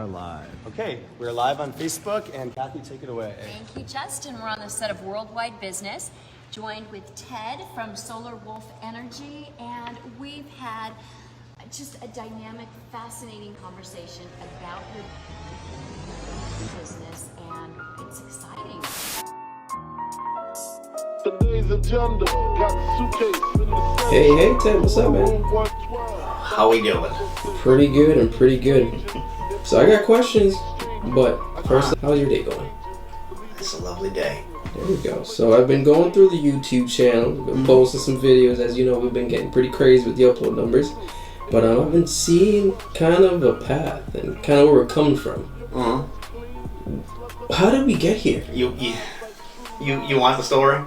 are live. Okay, we're live on Facebook, and Kathy, take it away. Thank you, Justin. We're on the set of Worldwide Business, joined with Ted from Solar Wolf Energy, and we've had just a dynamic, fascinating conversation about your business, and it's exciting. Today's agenda got the suitcase in the Hey, Ted, what's up, man? How we doing? Pretty good, I'm pretty good. So I got questions, but first, how's your day going? It's a lovely day. There we go. So I've been going through the YouTube channel, been posting some videos. As you know, we've been getting pretty crazy with the upload numbers. But I've been seeing kind of a path and kind of where we're coming from. How did we get here? You want the story?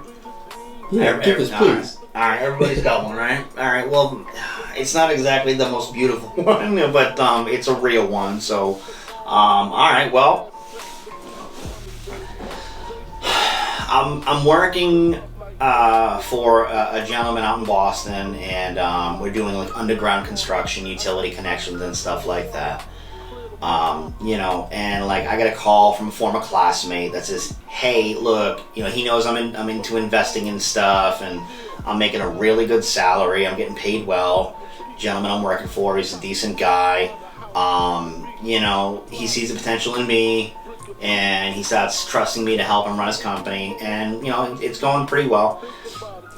Yeah, give us, please. All right, everybody's got one, right? All right, well, it's not exactly the most beautiful one, but it's a real one. So, all right, well, I'm working for a gentleman out in Boston, and we're doing like underground construction, utility connections, and stuff like that. And like I got a call from a former classmate that says, "Hey, look, he knows I'm into investing in stuff, and I'm making a really good salary. I'm getting paid well. Gentleman I'm working for, he's a decent guy. He sees the potential in me, and he starts trusting me to help him run his company, and it's going pretty well.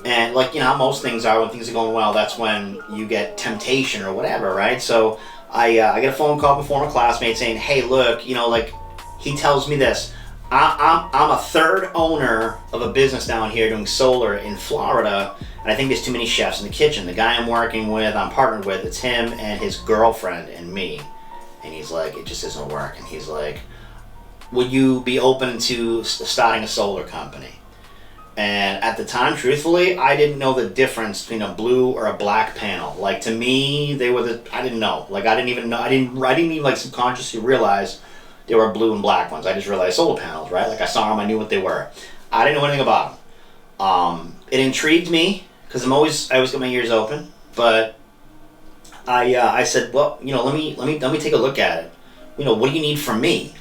And like how most things are, when things are going well, that's when you get temptation or whatever, right? So I get a phone call from a former classmate saying, "Hey, look, he tells me this. I'm a third owner of a business down here doing solar in Florida, and I think there's too many chefs in the kitchen. The guy I'm working with, I'm partnered with, it's him and his girlfriend and me." And he's like, "It just isn't working." He's like, "Would you be open to starting a solar company?" And at the time, truthfully, I didn't know the difference between a blue or a black panel. Like, to me, I didn't know. Like, I didn't even like subconsciously realize there were blue and black ones. I just realized solar panels, right? Like, I saw them, I knew what they were. I didn't know anything about them. It intrigued me, because I always got my ears open. But I said, well, let me take a look at it. What do you need from me?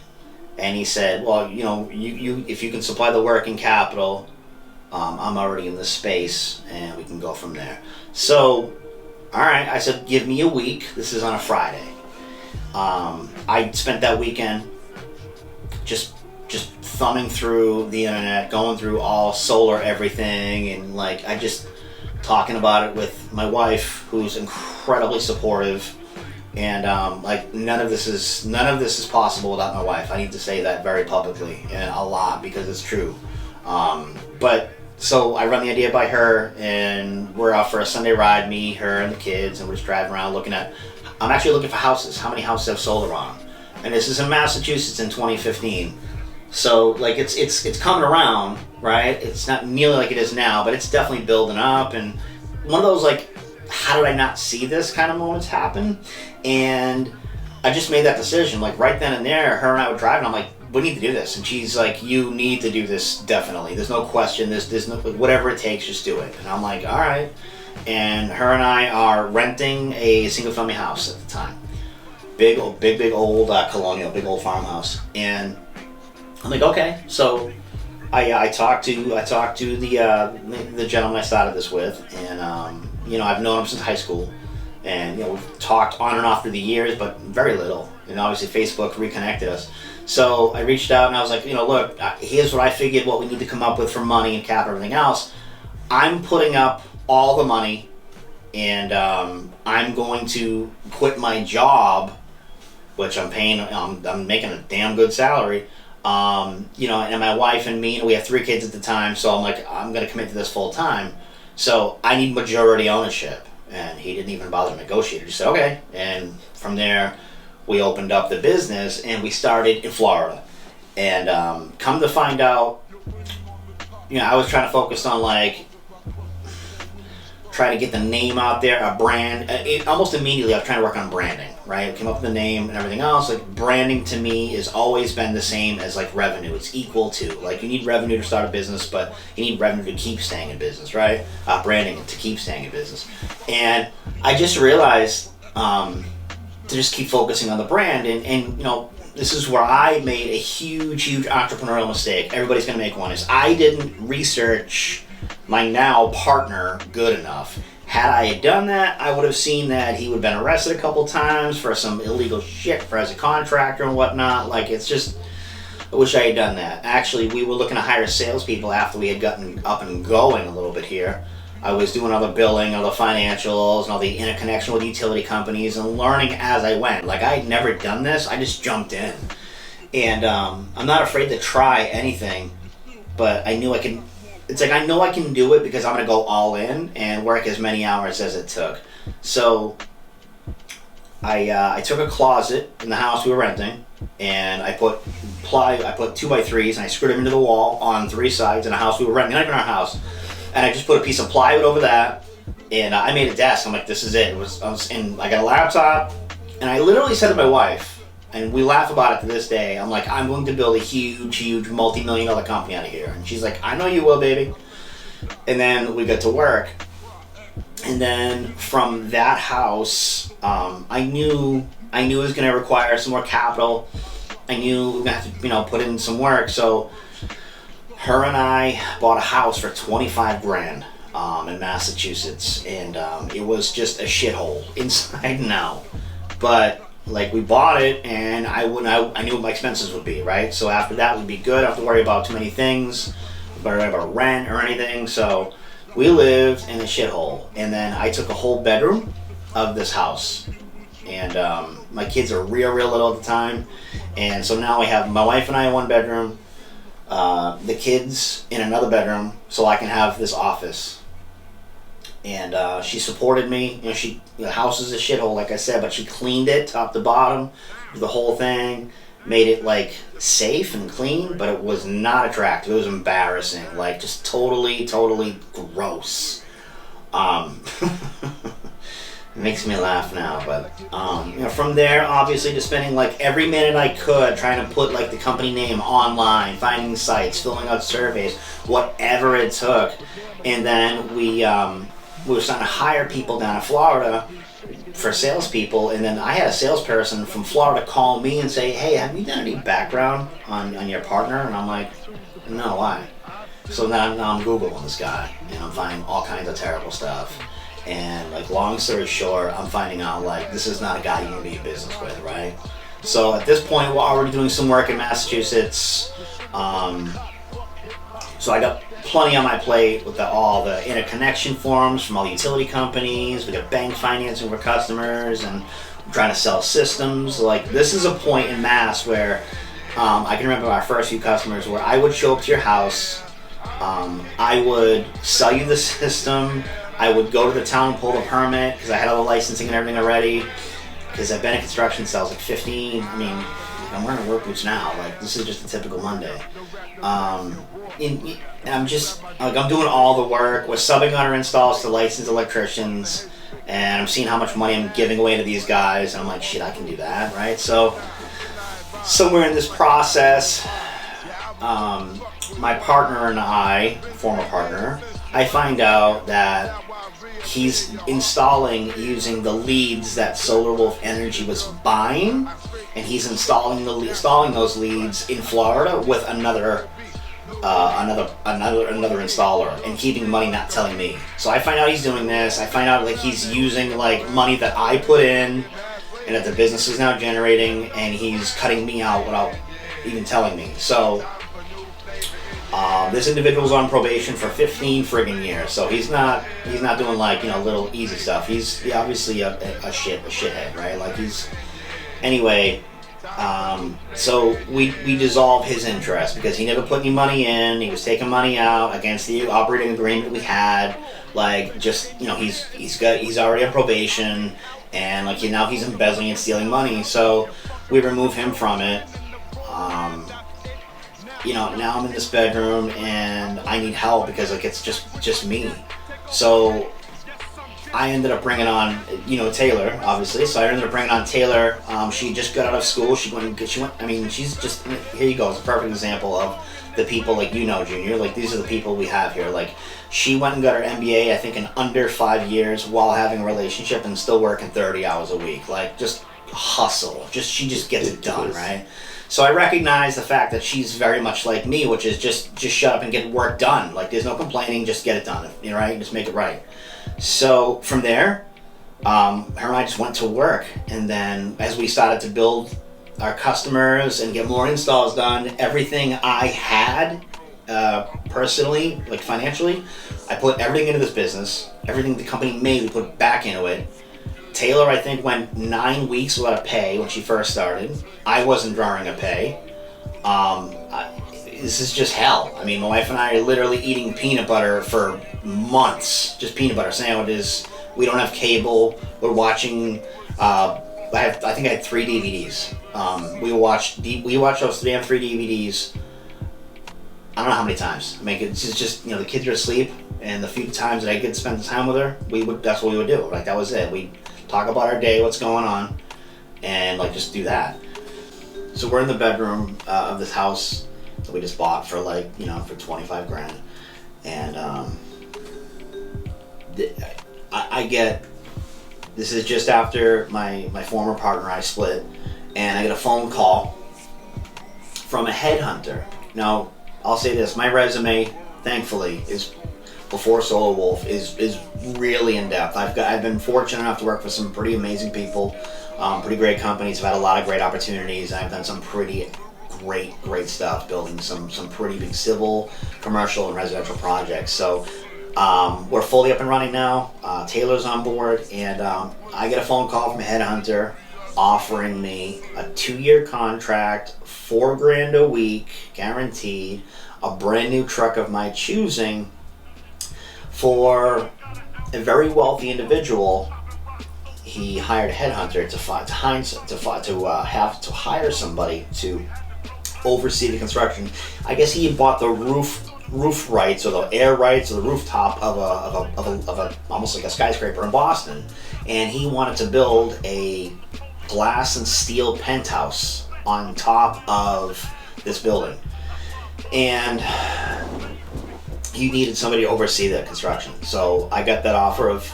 And he said, well, you if you can supply the working capital, I'm already in this space, and we can go from there. So, all right, I said, give me a week. This is on a Friday. I spent that weekend just thumbing through the internet, going through all solar everything, and like I just talking about it with my wife, who's incredibly supportive. And like none of this is possible without my wife. I need to say that very publicly, and a lot, because it's true. But so I run the idea by her, and we're out for a Sunday ride, me, her, and the kids, and we're just driving around I'm actually looking for houses. How many houses have solar on? And this is in Massachusetts in 2015. So like it's coming around, right? It's not nearly like it is now, but it's definitely building up. And one of those like, how did I not see this kind of moments happen? And I just made that decision, like right then and there. Her and I were driving. I'm like, we need to do this. And she's like, you need to do this, definitely. There's no question. There's no, whatever it takes, just do it. And I'm like, all right. And her and I are renting a single family house at the time. Big old colonial, big old farmhouse. And I'm like, okay. So I talked to the gentleman I started this with, and I've known him since high school. And we've talked on and off through the years, but very little. And obviously Facebook reconnected us. So I reached out and I was like, look, here's what I figured what we need to come up with for money and capital and everything else. I'm putting up all the money, and I'm going to quit my job, which I'm paying. I'm making a damn good salary. And my wife and me, we have 3 kids at the time. So I'm like, I'm going to commit to this full time. So I need majority ownership. And he didn't even bother to negotiate. He just said, okay. And from there, we opened up the business, and we started in Florida. And come to find out, I was trying to focus on try to get the name out there, a brand. Almost immediately, I was trying to work on branding, right? I came up with the name and everything else. Like, branding to me has always been the same as like revenue. It's equal to, like, you need revenue to start a business, but you need revenue to keep staying in business, right? Branding to keep staying in business. And I just realized to just keep focusing on the brand, and this is where I made a huge entrepreneurial mistake. Everybody's gonna make one. Is I didn't research my now partner good enough. Had I done that, I would have seen that he would have been arrested a couple times for some illegal shit for as a contractor and whatnot. Like, it's just, I wish I had done that. Actually, we were looking to hire salespeople after we had gotten up and going a little bit here. I was doing all the billing, all the financials, and all the interconnection with utility companies and learning as I went. Like, I had never done this. I just jumped in. And I'm not afraid to try anything, but I knew I could. It's like I know I can do it because I'm going to go all in and work as many hours as it took. So I took a closet in the house we were renting, and I put 2x3s, and I screwed them into the wall on 3 sides in a house we were renting, not even our house. And I just put a piece of plywood over that, and I made a desk. I'm like, this is it. And I got a laptop, and I literally said to my wife, and we laugh about it to this day, I'm like, I'm going to build a huge multi-million-dollar company out of here. And she's like, I know you will, baby. And then we got to work. And then from that house, I knew it was going to require some more capital. I knew we were going to have to, put in some work. So her and I bought a house for $25,000 in Massachusetts, and it was just a shithole inside and out. But like, we bought it, and I knew what my expenses would be, right? So after that, we'd be good. I don't have to worry about too many things, worry about rent or anything. So we lived in a shithole, and then I took a whole bedroom of this house, and my kids are real little at the time, and so now we have my wife and I in one bedroom, the kids in another bedroom, so I can have this office. And she supported me. The house is a shithole, like I said, but she cleaned it top to bottom, the whole thing, made it like safe and clean, but it was not attractive. It was embarrassing, like just totally gross. It makes me laugh now, but from there, obviously, just spending like every minute I could trying to put like the company name online, finding sites, filling out surveys, whatever it took. And then we were starting to hire people down in Florida for salespeople, and then I had a salesperson from Florida call me and say, hey, have you done any background on your partner? And I'm like, no, why? So now I'm Googling this guy, and I'm finding all kinds of terrible stuff. And like, long story short, I'm finding out like this is not a guy you can be in business with, right? So at this point, we're already doing some work in Massachusetts. So I got plenty on my plate with all the interconnection forms from all the utility companies. We got bank financing for customers, and we're trying to sell systems. Like, this is a point in Mass where I can remember our first few customers where I would show up to your house, I would sell you the system, I would go to the town and pull the permit because I had all the licensing and everything already, because I've been in construction since I was like 15. I mean, I'm wearing work boots now. Like, this is just a typical Monday. And I'm just, like, I'm doing all the work. We're subbing on our installs to licensed electricians, and I'm seeing how much money I'm giving away to these guys, and I'm like, shit, I can do that, right? So, somewhere in this process, my partner and I, former partner, I find out that he's installing using the leads that Solar Wolf Energy was buying, and he's installing those leads in Florida with another installer, and keeping money, not telling me. So I find out he's doing this. I find out like he's using like money that I put in and that the business is now generating, and he's cutting me out without even telling me. So this individual's on probation for 15 friggin' years. So he's not doing like, little easy stuff. He's obviously a shithead, right? Like, he's, anyway. So we dissolve his interest because he never put any money in. He was taking money out against the operating agreement we had. Like, just, he's already on probation, and like, now he's embezzling and stealing money. So we remove him from it. Now I'm in this bedroom and I need help because like, it's just me. So I ended up bringing on, Taylor, obviously. So I ended up bringing on Taylor. She just got out of school. She's just, here you go. It's a perfect example of the people, like, Junior. Like, these are the people we have here. Like, she went and got her MBA, I think, in under 5 years while having a relationship and still working 30 hours a week. Like, just hustle. She just gets it done, right? So I recognize the fact that she's very much like me, which is just shut up and get work done. Like, there's no complaining, just get it done, you know, right? Just make it right. So from there, her and I just went to work, and then as we started to build our customers and get more installs done, everything I had personally, like financially, I put everything into this business. Everything the company made, we put back into it. Taylor, I think, went 9 weeks without a pay when she first started. I wasn't drawing a pay. This is just hell. I mean, my wife and I are literally eating peanut butter for months. Just peanut butter sandwiches. We don't have cable. We're watching. I think I had 3 DVDs. We watched those damn 3 DVDs. I don't know how many times. I mean, it's just the kids are asleep, and the few times that I could spend the time with her, that's what we would do. Like, that was it. We talk about our day, what's going on, and like just do that. So we're in the bedroom of this house that we just bought for for 25 grand, and I get, this is just after my former partner and I split, and I get a phone call from a headhunter. Now, I'll say this, my resume, thankfully, is before Solar Wolf is really in depth. I've been fortunate enough to work for some pretty amazing people, pretty great companies. I've had a lot of great opportunities. I've done some pretty great stuff, building some pretty big civil, commercial, and residential projects. So we're fully up and running now. Taylor's on board, and I get a phone call from a headhunter offering me a 2-year contract, $4,000 a week, guaranteed, a brand new truck of my choosing, for a very wealthy individual. He hired a headhunter to hire somebody to oversee the construction. I guess he bought the roof rights, or the air rights, or the rooftop of a almost like a skyscraper in Boston, and he wanted to build a glass and steel penthouse on top of this building, and he needed somebody to oversee that construction. So I got that offer of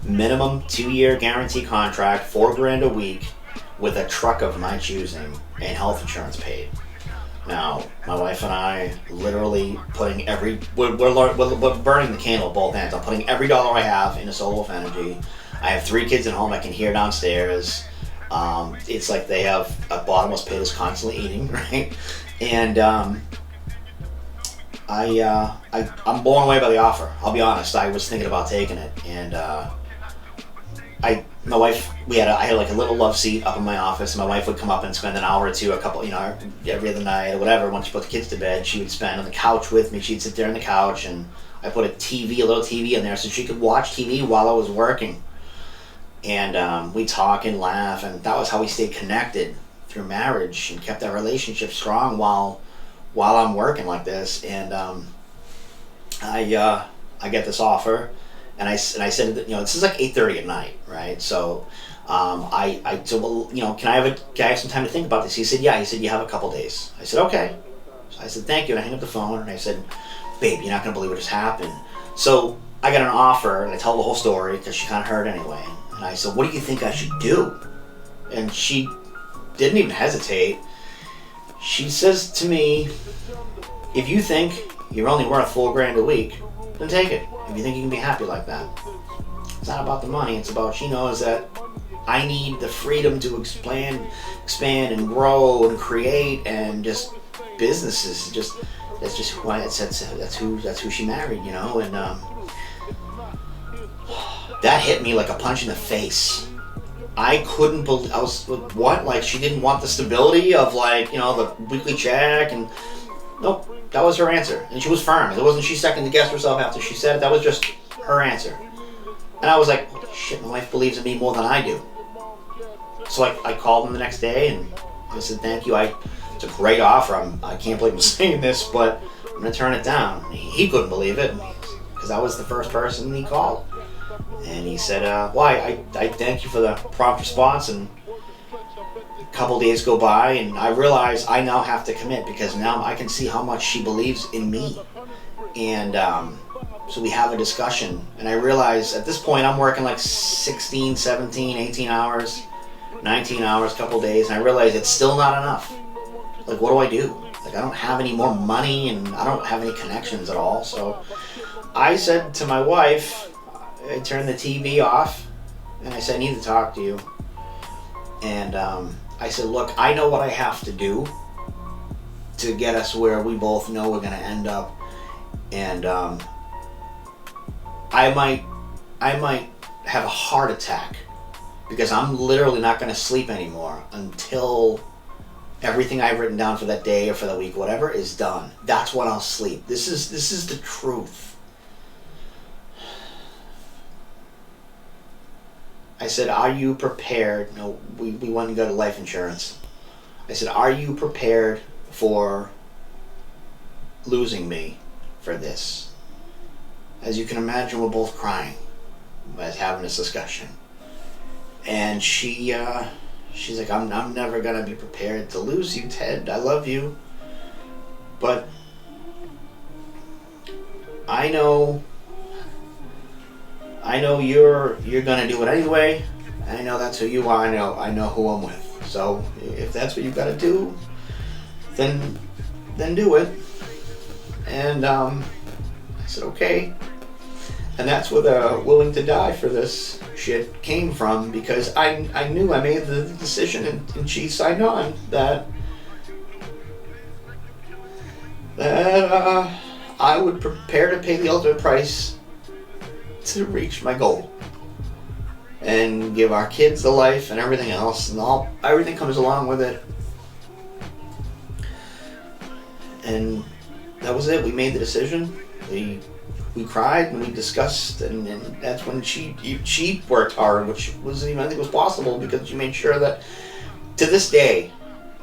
minimum 2-year guarantee contract, $4,000 a week, with a truck of my choosing, and health insurance paid. Now, my wife and I literally putting we're burning the candle at both ends. I'm putting every dollar I have into Solar Wolf Energy. I have 3 kids at home I can hear downstairs. It's like they have a bottomless pit is constantly eating, right? And I'm blown away by the offer. I'll be honest. I was thinking about taking it, and my wife, I had like a little love seat up in my office, and my wife would come up and spend an hour or two, every other night or whatever. Once she put the kids to bed, she would spend on the couch with me. She'd sit there on the couch, and I put a little TV in there so she could watch TV while I was working. And we talk and laugh, and that was how we stayed connected through marriage and kept that relationship strong while I'm working like this. And I get this offer, and I said that, this is like 8:30 at night, right? So I said, well, can I have some time to think about this? He said, yeah. He said, you have a couple days. I said, okay. So I said, thank you, and I hung up the phone, and I said, babe, you're not gonna believe what just happened. So I got an offer, and I told the whole story because she kind of heard anyway. And I said, what do you think I should do? And she didn't even hesitate. She says to me, if you think you're only worth $4,000 a week, then take it. If you think you can be happy like that. It's not about the money. It's about, she knows that I need the freedom to expand and grow and create, and just businesses. That's just who that's who she married, and that hit me like a punch in the face. I couldn't believe, I was like, what? Like, she didn't want the stability of the weekly check, and nope, that was her answer. And she was firm. It wasn't she second to guess herself after she said it. That was just her answer. And I was like, holy shit, my wife believes in me more than I do. So I called him the next day, and I said, thank you. It's a great offer. I can't believe I'm saying this, but I'm going to turn it down. He couldn't believe it, because I was the first person he called. And he said, I thank you for the prompt response. And a couple days go by, and I realize I now have to commit, because now I can see how much she believes in me. And so we have a discussion, and I realize at this point I'm working like 16, 17, 18 hours. 19 hours, couple days, and I realized it's still not enough. Like, what do I do? Like, I don't have any more money, and I don't have any connections at all. So I said to my wife, I turned the TV off, and I said, I need to talk to you. And I said, look, I know what I have to do to get us where we both know we're going to end up. And I might have a heart attack because I'm literally not going to sleep anymore until everything I've written down for that day or for the week, whatever, is done. That's when I'll sleep. This is the truth. I said, are you prepared? No, we went and got life insurance. I said, are you prepared for losing me for this? As you can imagine, we're both crying as having this discussion. And she's like, I'm never gonna be prepared to lose you, Ted. I love you, but I know you're gonna do it anyway. I know that's who you are. I know who I'm with. So if that's what you gotta do, then do it. And I said, okay. And that's where the willing to die for this shit came from, because I knew I made the decision, and she signed on that I would prepare to pay the ultimate price to reach my goal and give our kids the life and everything else, and everything comes along with it. And that was it. We made the decision. We cried and we discussed, and that's when she worked hard, which wasn't even, I think, was possible because she made sure that, to this day,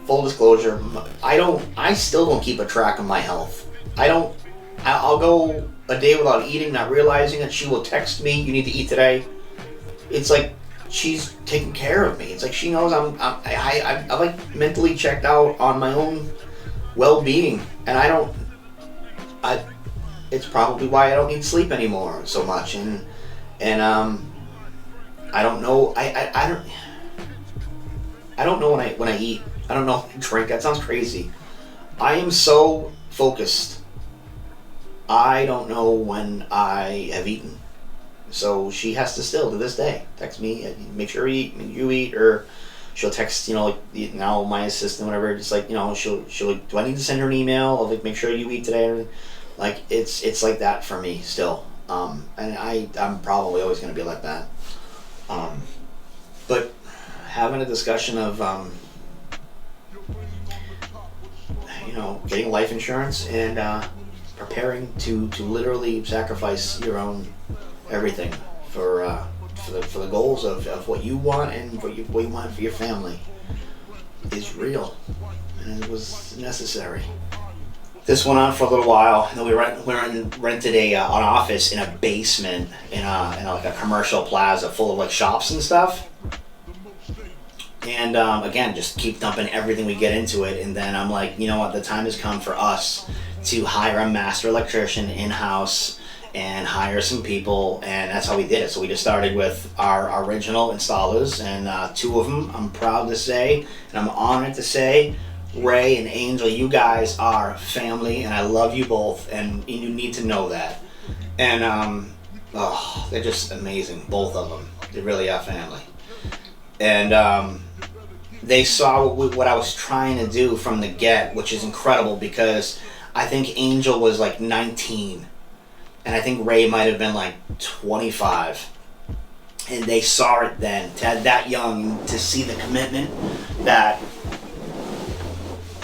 full disclosure, I still don't keep a track of my health. I'll go a day without eating, not realizing it. She will text me, you need to eat today. It's like she's taking care of me. It's like she knows I'm like mentally checked out on my own well-being, and it's probably why I don't need sleep anymore so much, and I don't know. I don't know when I eat. I don't know when I drink. That sounds crazy. I am so focused. I don't know when I have eaten. So she has to still, to this day, text me, make sure you eat, or she'll text, like now my assistant, whatever, just like, she'll like, do I need to send her an email of like, make sure you eat today? Like, it's like that for me still. And I'm probably always going to be like that. But having a discussion of, getting life insurance and preparing to literally sacrifice your own everything for the goals of what you want and what you want for your family is real, and it was necessary. This went on for a little while, and then we rented an office in a basement in like a commercial plaza full of like shops and stuff. And again, just keep dumping everything we get into it, and then I'm like, you know what? The time has come for us to hire a master electrician in-house and hire some people, and that's how we did it. So we just started with our original installers, and two of them, I'm proud to say, and I'm honored to say, Ray and Angel, you guys are family, and I love you both, and you need to know that. And they're just amazing, both of them. They really are family. And they saw what I was trying to do from the get, which is incredible, because I think Angel was like 19, and I think Ray might have been like 25. And they saw it then, that young, to see the commitment that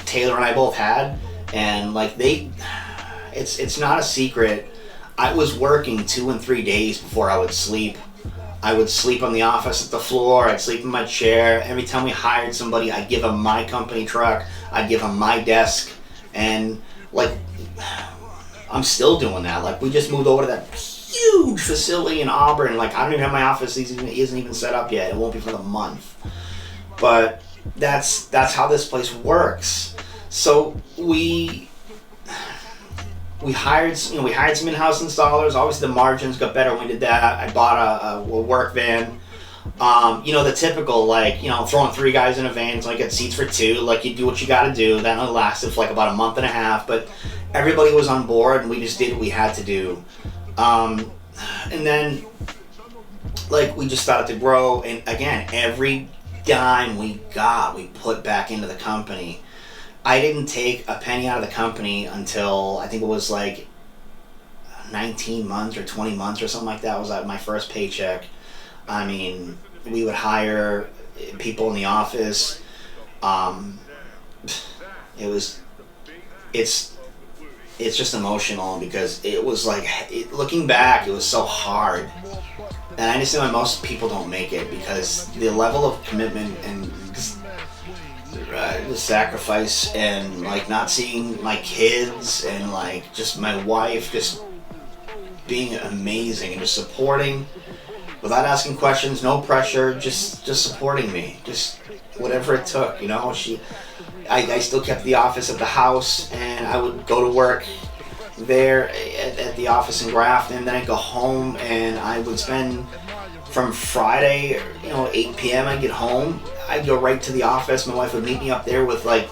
Taylor and I both had. And like it's not a secret, I was working 2 and 3 days before I would sleep. I would sleep on the office at the floor, I'd sleep in my chair. Every time we hired somebody, I'd give them my company truck, I'd give them my desk, and like, I'm still doing that. Like, we just moved over to that huge facility in Auburn. Like, I don't even have my office, isn't even set up yet. It won't be for the month. But that's how this place works. So we hired some in-house installers. Obviously the margins got better when we did that. I bought a work van. The typical, like, throwing 3 guys in a van, so I get seats for 2, like, you do what you gotta do. That only lasted for like about a month and a half, but everybody was on board and we just did what we had to do. And then, like, we just started to grow, and again, every dime we got, we put back into the company. I didn't take a penny out of the company until, I think it was like 19 months or 20 months or something like that. Was like my first paycheck. I mean, we would hire people in the office. It's just emotional because it was like, looking back, it was so hard. And I understand why most people don't make it, because the level of commitment and the sacrifice, and like not seeing my kids, and like just my wife just being amazing and just supporting without asking questions, no pressure, just supporting me, just whatever it took, I still kept the office at the house, and I would go to work there at the office in Grafton, and then I'd go home, and I would spend from Friday, 8 p.m. I'd get home, I'd go right to the office. My wife would meet me up there with like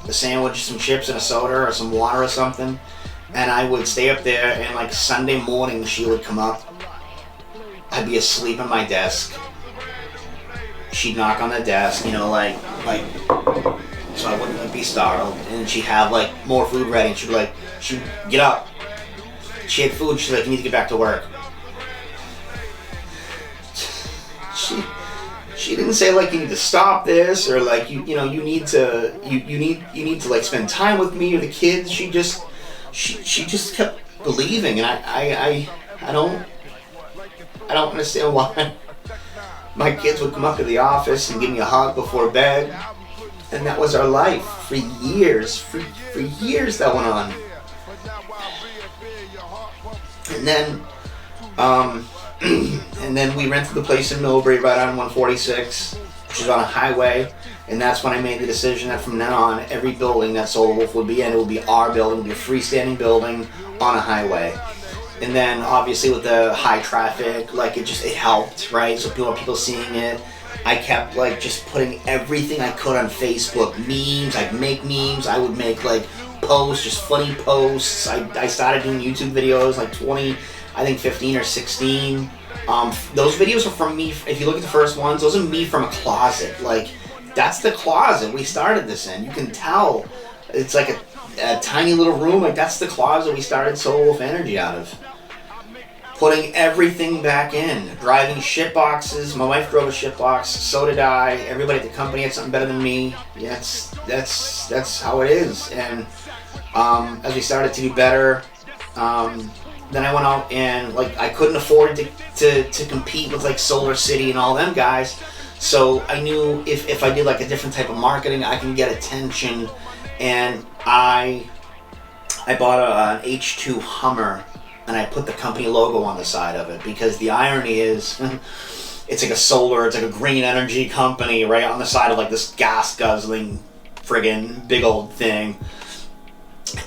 a sandwich, some chips, and a soda, or some water or something, and I would stay up there, and like Sunday morning she would come up. I'd be asleep at my desk. She'd knock on the desk, so I wouldn't be startled, and she'd have like more food ready, and she'd get up. She had food, she's like, you need to get back to work. She didn't say like, you need to stop this, or like you need to like spend time with me or the kids. She just kept believing, and I don't understand why. My kids would come up to the office and give me a hug before bed, and that was our life for years. For years that went on. And then we rented the place in Millbury right on 146, which is on a highway, and that's when I made the decision that from now on, every building that Solar Wolf would be in, it would be our building, it would be a freestanding building on a highway. And then obviously with the high traffic, like it helped, right? So people seeing it. I kept like just putting everything I could on Facebook, memes. I'd make memes. I would make like posts, just funny posts. I started doing YouTube videos like 15 or 16. Those videos are from me. If you look at the first ones, those are me from a closet. Like, that's the closet we started this in. You can tell it's like a tiny little room. Like, that's the closet we started Solar Wolf Energy out of. Putting everything back in. Driving shit boxes. My wife drove a shit box. So did I. Everybody at the company had something better than me. Yeah, that's how it is. And as we started to do better, then I went out and like I couldn't afford to compete with like Solar City and all them guys. So I knew if I did like a different type of marketing, I can get attention. And I bought an H2 Hummer, and I put the company logo on the side of it, because the irony is it's like it's like a green energy company right on the side of like this gas guzzling friggin' big old thing.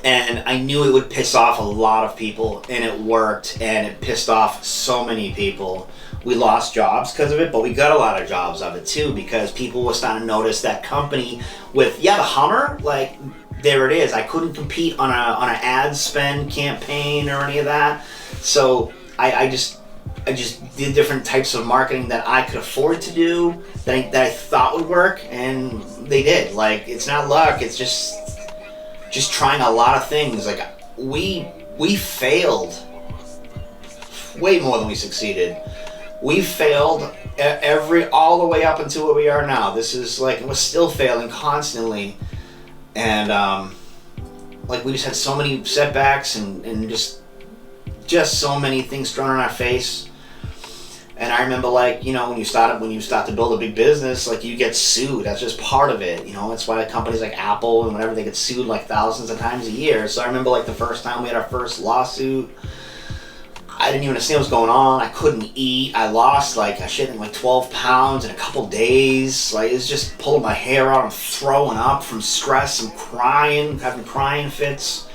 And I knew it would piss off a lot of people, and it worked, and it pissed off so many people. We lost jobs because of it, but we got a lot of jobs of it too, because people were starting to notice that company with, the Hummer, like, there it is. I couldn't compete on an ad spend campaign or any of that. So I just did different types of marketing that I could afford to do, that I thought would work, and they did. Like, it's not luck, it's just trying a lot of things. Like, we failed way more than we succeeded. We failed all the way up until where we are now. This is like, we're still failing constantly, and like we just had so many setbacks and just so many things thrown in our face. And I remember, like, when you start to build a big business, like, you get sued. That's just part of it. That's why companies like Apple and whatever, they get sued like thousands of times a year. So I remember, like, the first time we had our first lawsuit, I didn't even understand what was going on. I couldn't eat. I lost like 12 pounds in a couple days. Like, it was just pulling my hair out. I'm throwing up from stress and crying, having crying fits.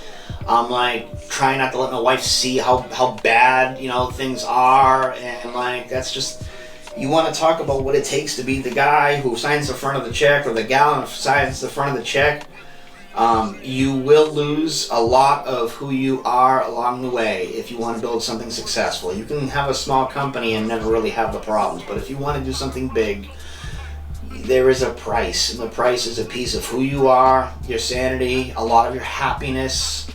I'm like trying not to let my wife see how bad things are, and like that's just you want to talk about what it takes to be the guy who signs the front of the check or the gal who signs the front of the check. You will lose a lot of who you are along the way if you want to build something successful. You can have a small company and never really have the problems, but if you want to do something big, there is a price, and the price is a piece of who you are, your sanity, a lot of your happiness,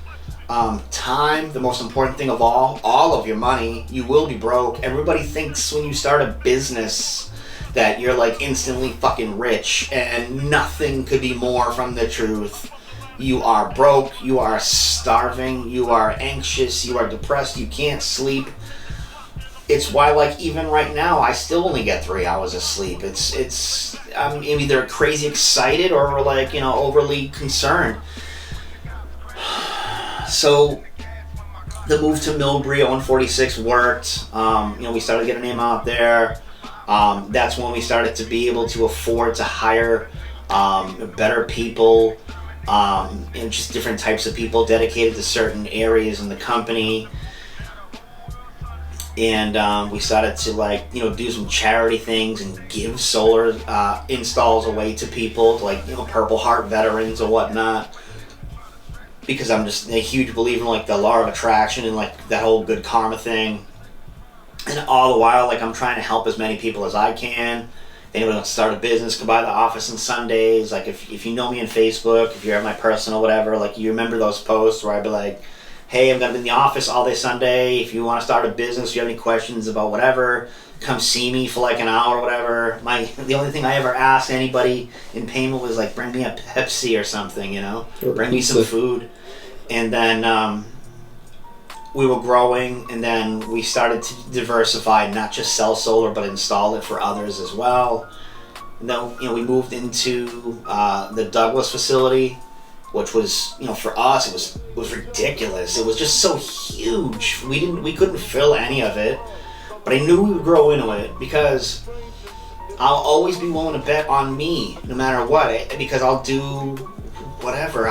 time, the most important thing of all of your money. You will be broke. Everybody thinks when you start a business that you're like instantly fucking rich, and nothing could be more from the truth. You are broke, you are starving, you are anxious, you are depressed, you can't sleep. It's why, like, even right now, I still only get 3 hours of sleep. I'm either crazy excited or, like, you know, overly concerned. So the move to Millbury 146 worked. You know, we started getting our name out there. That's when we started to be able to afford to hire better people, and just different types of people dedicated to certain areas in the company. And we started to, like, you know, do some charity things and give solar installs away to people, like, you know, Purple Heart veterans or whatnot. Because I'm just a huge believer in, like, the law of attraction and, like, that whole good karma thing. And all the while, like, I'm trying to help as many people as I can. If anyone wants to start a business, come by the office on Sundays. Like, if you know me on Facebook, if you're at my personal whatever, like, you remember those posts where I'd be like, hey, I'm going to be in the office all day Sunday. If you want to start a business, if you have any questions about whatever, come see me for like an hour or whatever. The only thing I ever asked anybody in payment was, like, bring me a Pepsi or something, you know? Bring me some food. And then we were growing, and then we started to diversify, not just sell solar, but install it for others as well. And then, you know, we moved into the Douglas facility, which was, you know, for us, it was ridiculous. It was just so huge. We couldn't fill any of it, but I knew we would grow into it because I'll always be willing to bet on me, no matter what, because I'll do whatever.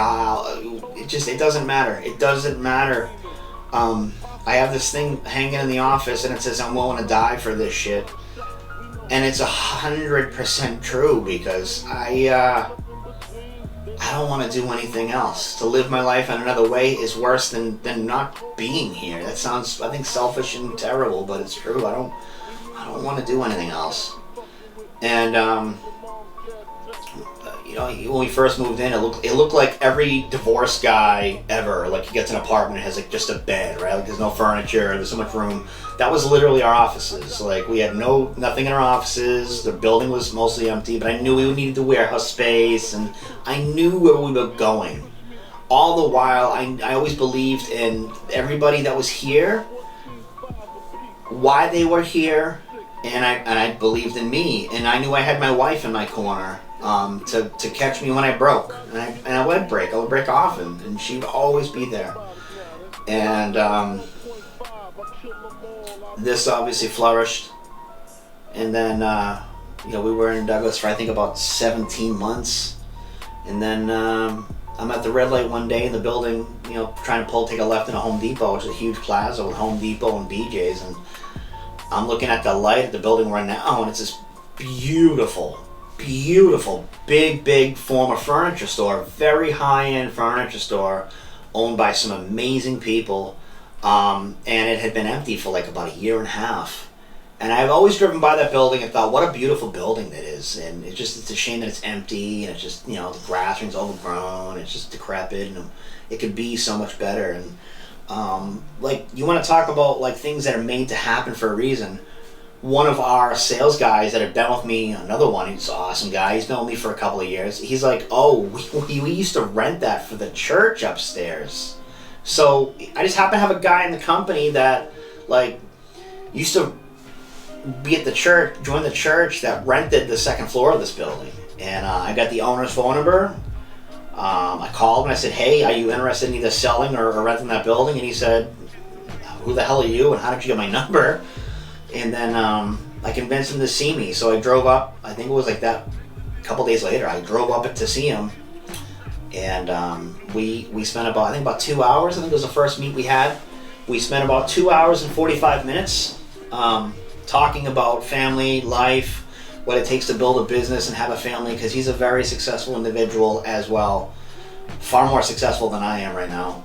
It doesn't matter. It doesn't matter. I have this thing hanging in the office, and it says I'm willing to die for this shit, and it's 100% true because I don't want to do anything else. To live my life in another way is worse than not being here. That sounds, I think, selfish and terrible, but it's true. I don't want to do anything else. And you know, when we first moved in, it looked like every divorced guy ever. Like, he gets an apartment, it has, like, just a bed, right? Like, there's no furniture, there's so much room. That was literally our offices. Like, we had nothing in our offices. The building was mostly empty, but I knew we needed the warehouse space, and I knew where we were going. All the while, I always believed in everybody that was here, why they were here, and I believed in me, and I knew I had my wife in my corner. To catch me when I broke, and I would break. I would break often, and she would always be there. And this obviously flourished, and then you know, we were in Douglas for, I think, about 17 months, and then I'm at the red light one day in the building, you know, trying to take a left in a Home Depot, which is a huge plaza with Home Depot and BJ's, and I'm looking at the light at the building we're in now, and it's this beautiful, big former furniture store, very high-end furniture store, owned by some amazing people, and it had been empty for like about a year and a half. And I've always driven by that building and thought, what a beautiful building that is. And it's a shame that it's empty, and it's just, you know, the grass is overgrown, it's just decrepit, and it could be so much better. And like, you want to talk about, like, things that are made to happen for a reason. One of our sales guys that had been with me, another one, he's an awesome guy, he's been with me for a couple of years, he's like, oh, we used to rent that for the church upstairs. So I just happen to have a guy in the company that, like, used to be at the church, join the church, that rented the second floor of this building. And I got the owner's phone number. I called and I said, hey, are you interested in either selling or renting that building? And he said, who the hell are you, and how did you get my number? And then I convinced him to see me. So I drove up, I think it was like that, a couple days later, I drove up to see him. And we spent about 2 hours. I think it was the first meet we had. We spent about 2 hours and 45 minutes talking about family, life, what it takes to build a business and have a family, because he's a very successful individual as well. Far more successful than I am right now,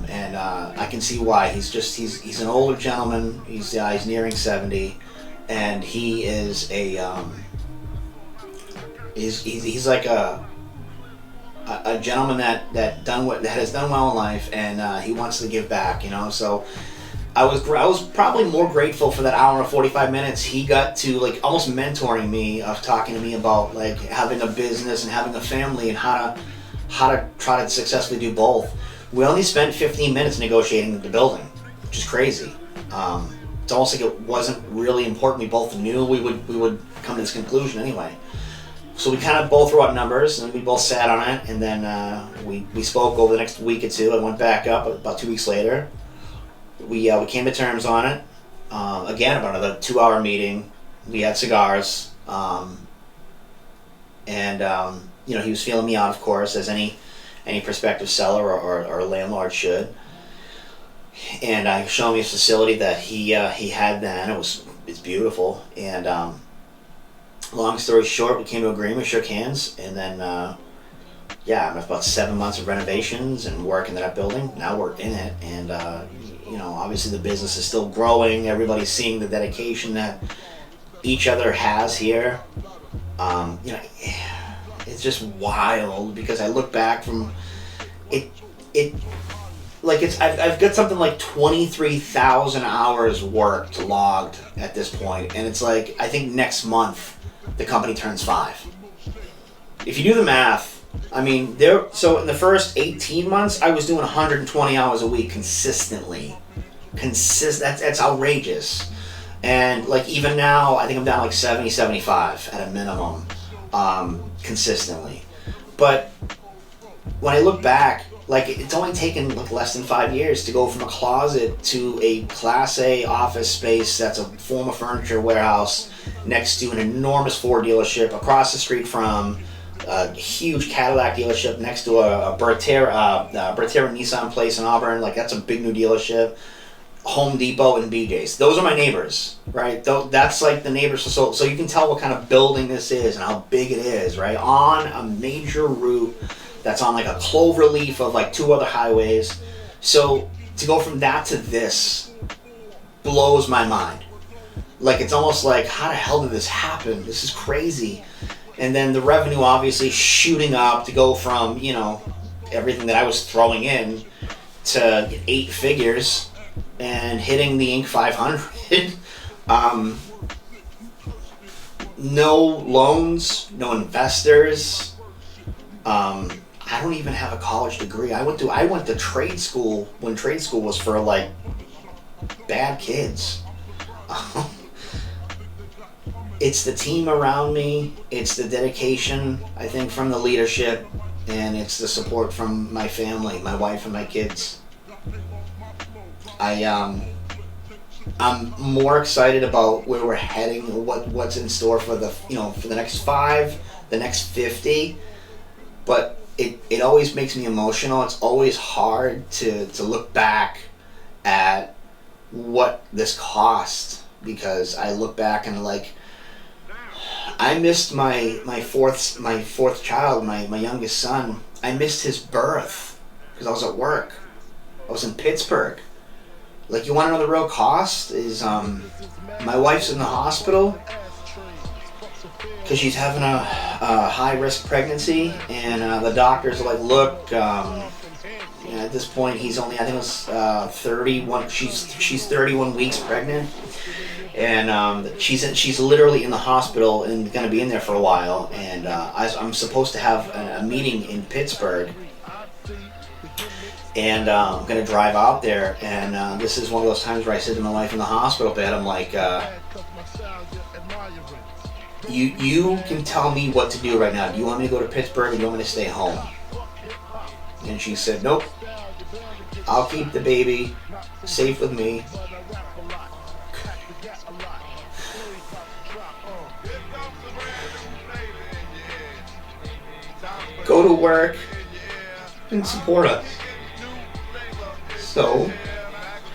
and I can see why. He's an older gentleman. He's nearing 70, and he is he's like a gentleman that has done well in life, and he wants to give back. So I was probably more grateful for that hour and 45 minutes he got to, like, almost mentoring me, of talking to me about, like, having a business and having a family and how to try to successfully do both. We only spent 15 minutes negotiating the building, which is crazy. It's almost like it wasn't really important. We both knew we would come to this conclusion anyway. So we kind of both wrote numbers, and we both sat on it, and then we spoke over the next week or two. I went back up about 2 weeks later. We came to terms on it. Again, about another 2-hour meeting. We had cigars, and he was feeling me out, of course, as any prospective seller or landlord should. And he showed me a facility that he had then. It's beautiful. And long story short, we came to agreement, shook hands, and then after about 7 months of renovations and work in that building, now we're in it. And obviously the business is still growing. Everybody's seeing the dedication that each other has here. It's just wild, because I look back from it. I've got something like 23,000 hours worked logged at this point, and it's like, I think next month the company turns 5. If you do the math, I mean, so in the first 18 months I was doing 120 hours a week consistently. That's outrageous. And like, even now I think I'm down like 70, 75 at a minimum, consistently. But when I look back, like, it's only taken like less than 5 years to go from a closet to a Class A office space that's a former furniture warehouse next to an enormous Ford dealership, across the street from a huge Cadillac dealership, next to a Bertera Nissan place in Auburn. Like, that's a big new dealership. Home Depot and BJ's. Those are my neighbors, right? That's like the neighbors. So you can tell what kind of building this is and how big it is, right? On a major route that's on like a clover leaf of like 2 other highways. So to go from that to this blows my mind. Like, it's almost like, how the hell did this happen? This is crazy. And then the revenue obviously shooting up to go from, everything that I was throwing in to 8 figures and hitting the Inc. 500. No loans, no investors. I don't even have a college degree. I went to trade school when trade school was for like bad kids. It's the team around me. It's the dedication, I think, from the leadership, and it's the support from my family, my wife and my kids. I'm more excited about where we're heading, what's in store for the next 5, the next 50. But it always makes me emotional. It's always hard to look back at what this cost, because I look back and like, I missed my fourth child, my youngest son. I missed his birth because I was at work. I was in Pittsburgh. Like, you want to know the real cost is my wife's in the hospital because she's having a high-risk pregnancy, and the doctors are like, look, at this point he's only, I think it was 31. She's 31 weeks pregnant, and she's literally in the hospital and going to be in there for a while. And I'm supposed to have a meeting in Pittsburgh. And I'm going to drive out there, and this is one of those times where I said to my wife in the hospital bed, I'm like, you can tell me what to do right now. Do you want me to go to Pittsburgh or do you want me to stay home? And she said, nope, I'll keep the baby safe with me. Go to work and support us. So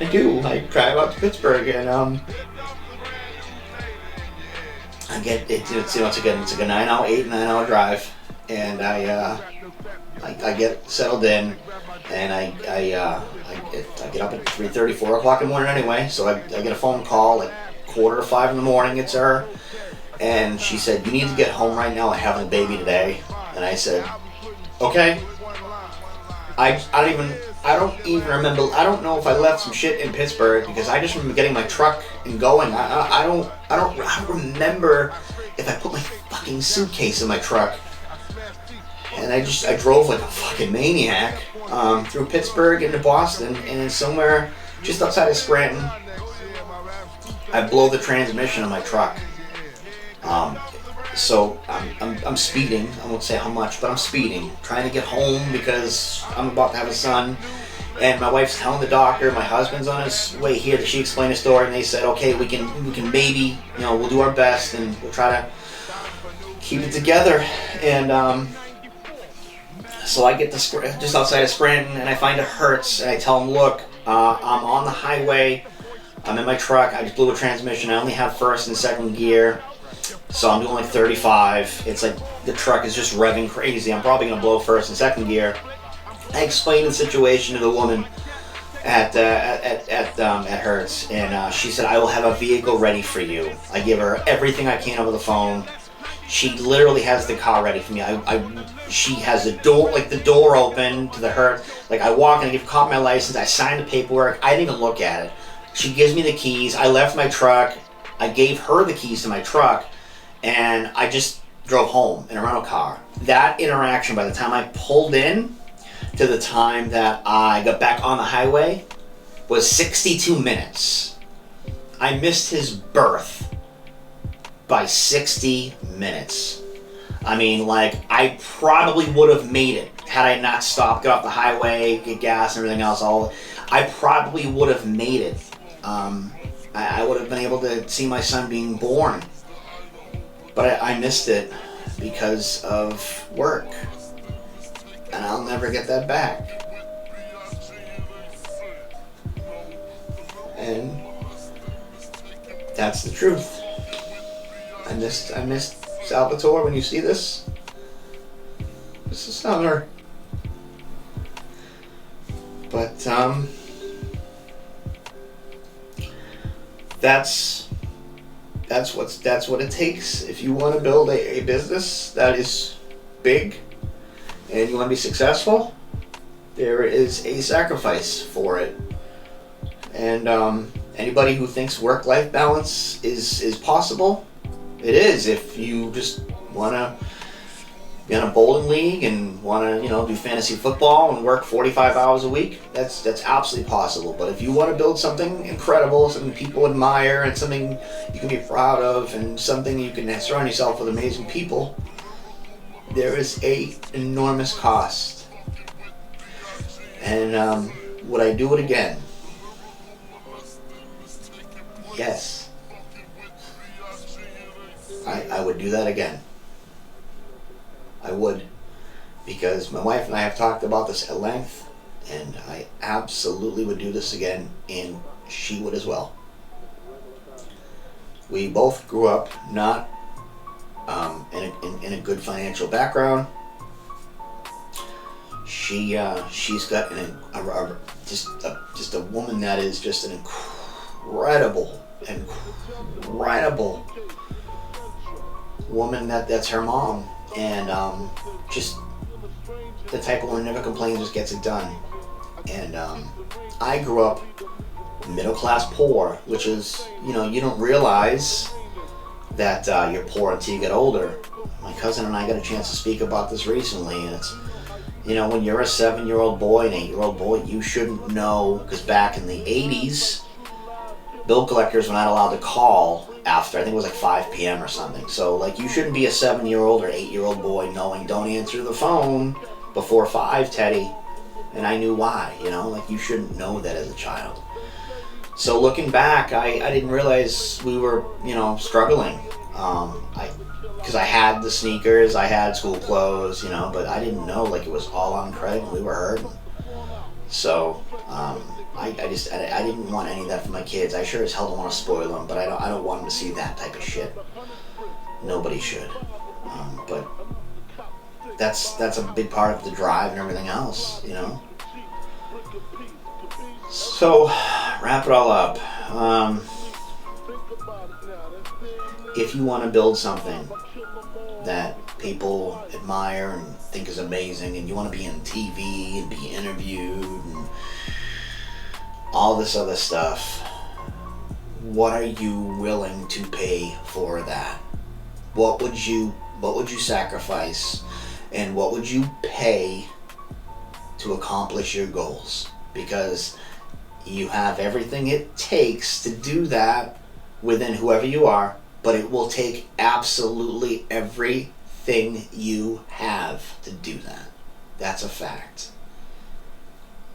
I do. I drive out to Pittsburgh, and I get it. It's like a 8-9 hour drive, and I get settled in, and I get up at 3:30, 4 o'clock in the morning anyway. So I get a phone call like 4:45 in the morning. It's her, and she said, "You need to get home right now. I'm having a baby today." And I said, "Okay." I don't even remember. I don't know if I left some shit in Pittsburgh, because I just remember getting my truck and going. I don't remember if I put my fucking suitcase in my truck. And I drove like a fucking maniac through Pittsburgh into Boston, and then somewhere just outside of Scranton, I blow the transmission of my truck. So I'm speeding. I won't say how much, but I'm speeding, trying to get home because I'm about to have a son. And my wife's telling the doctor, my husband's on his way here. She explained the story, and they said, okay, we can maybe, we'll do our best, and we'll try to keep it together. And so I get to just outside of Scranton, and I find a Hertz, and I tell them, look, I'm on the highway. I'm in my truck. I just blew a transmission. I only have first and second gear. So I'm doing like 35. It's like the truck is just revving crazy. I'm probably gonna blow first and second gear. I explained the situation to the woman at Hertz, and she said, "I will have a vehicle ready for you." I give her everything I can over the phone. She literally has the car ready for me. She has the door open to the Hertz. Like, I walk and I give cop my license. I sign the paperwork. I didn't even look at it. She gives me the keys. I left my truck. I gave her the keys to my truck, and I just drove home in a rental car. That interaction, by the time I pulled in to the time that I got back on the highway, was 62 minutes. I missed his birth by 60 minutes. I mean, like, I probably would have made it had I not stopped, get off the highway, get gas and everything else. I probably would have made it. I would have been able to see my son being born. But I missed it because of work. And I'll never get that back. And that's the truth. I missed Salvatore. When you see this is summer. But that's what it takes. If you want to build a business that is big and you want to be successful, there is a sacrifice for it. And anybody who thinks work-life balance is possible, it is. If you just want to be on a bowling league and want to, do fantasy football and work 45 hours a week, that's absolutely possible. But if you want to build something incredible, something people admire, and something you can be proud of, and something you can surround yourself with amazing people, there is a enormous cost. And would I do it again? Yes. I would do that again. I would, because my wife and I have talked about this at length, and I absolutely would do this again, and she would as well. We both grew up not in a good financial background. She's got just a woman that is just an incredible woman. That's her mom. And just the type of woman who never complains, just gets it done. And I grew up middle class poor, which is, you don't realize that you're poor until you get older. My cousin and I got a chance to speak about this recently, and it's, when you're a 7-year-old boy, an 8-year-old boy, you shouldn't know, because back in the 80s, bill collectors were not allowed to call after, I think it was like 5 p.m. or something. So, you shouldn't be a 7-year-old or 8-year-old boy knowing don't answer the phone before 5, Teddy. And I knew why, you shouldn't know that as a child. So looking back, I didn't realize we were, struggling. Because I had the sneakers, I had school clothes, but I didn't know, it was all on credit and we were hurting. So, I didn't want any of that for my kids. I sure as hell don't want to spoil them, but I don't want them to see that type of shit. Nobody should. But that's a big part of the drive and everything else, you know. So, wrap it all up. If you want to build something that people admire and think is amazing, and you want to be on TV and be interviewed and all this other stuff, what are you willing to pay for that? What would you sacrifice, and what would you pay to accomplish your goals? Because you have everything it takes to do that within whoever you are, but it will take absolutely everything you have to do that. That's a fact.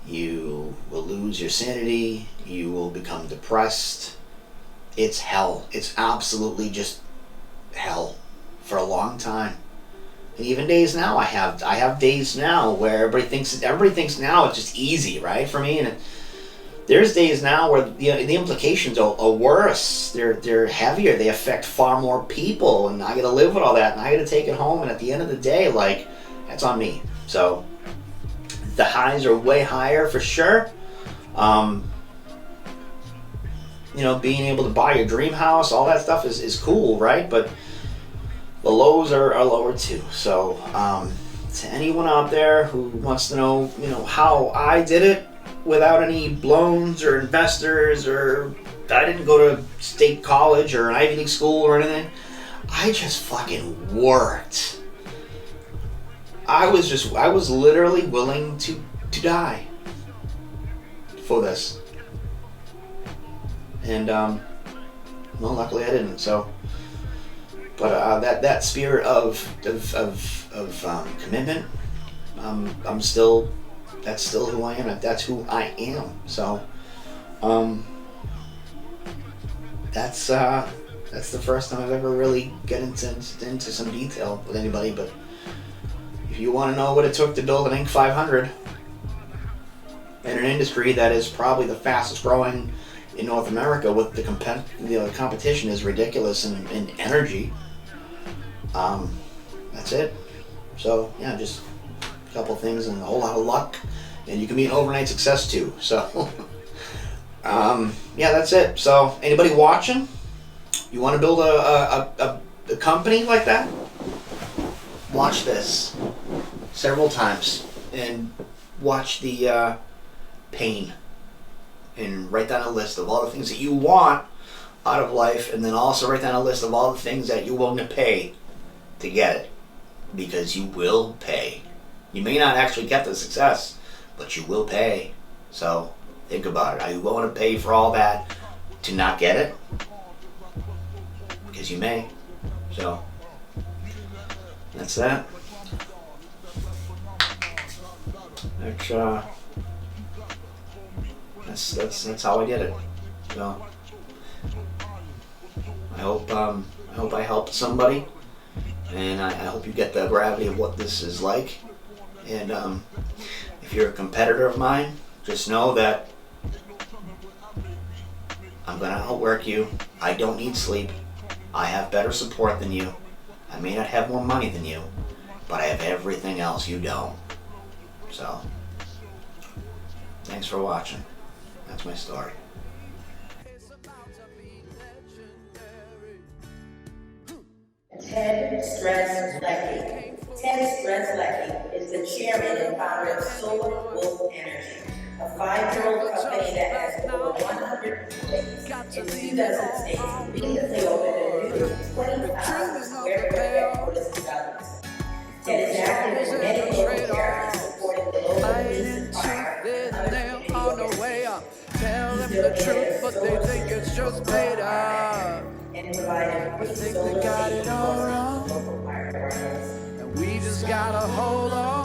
You will lose your sanity, you will become depressed. It's hell. It's absolutely just hell for a long time. And even days now, I have days now where everybody thinks now it's just easy, right, for me. And there's days now where the implications are worse. They're heavier. They affect far more people, and I got to live with all that, and I got to take it home. And at the end of the day, like, that's on me. So the highs are way higher for sure. You know, being able to buy your dream house, all that stuff is cool, right? But the lows are lower too. So to anyone out there who wants to know, you know, how I did it without any loans or investors, or I didn't go to state college or an Ivy League school or anything. I just fucking worked. I was literally willing to die for this. And well, luckily I didn't. So, but that spirit of commitment, that's still who I am. That's who I am. So, that's the first time I've ever really get into some detail with anybody. But if you want to know what it took to build an Inc. 500 in an industry that is probably the fastest growing in North America, with the competition is ridiculous in energy. That's it. So yeah, just a couple things and a whole lot of luck, and you can be an overnight success too. So yeah, that's it. So anybody watching, you want to build a company like that? Watch this several times and watch the pain, and write down a list of all the things that you want out of life, and then also write down a list of all the things that you're willing to pay to get it, because you will pay. You may not actually get the success, but you will pay. So think about it. Are you willing to pay for all that to not get it? Because you may. So that's that. That's how I did it. So I hope I helped somebody, and I hope you get the gravity of what this is like. And if you're a competitor of mine, just know that I'm gonna outwork you. I don't need sleep. I have better support than you. I may not have more money than you, but I have everything else you don't. So thanks for watching. That's my story. Ted Strzelecki. Ted Strzelecki is the chairman and founder of Solar Wolf Energy, a 5-year-old company that has over 100 employees in 2 dozen states, recently opened a new 20,000 square foot headquarters in Douglaston. Ted is active in many local charities supporting the local police and fire and other community organizations. Tell them the truth, but they think it's just made up. And providing free solar safety programs to local fire departments. And we just gotta hold on.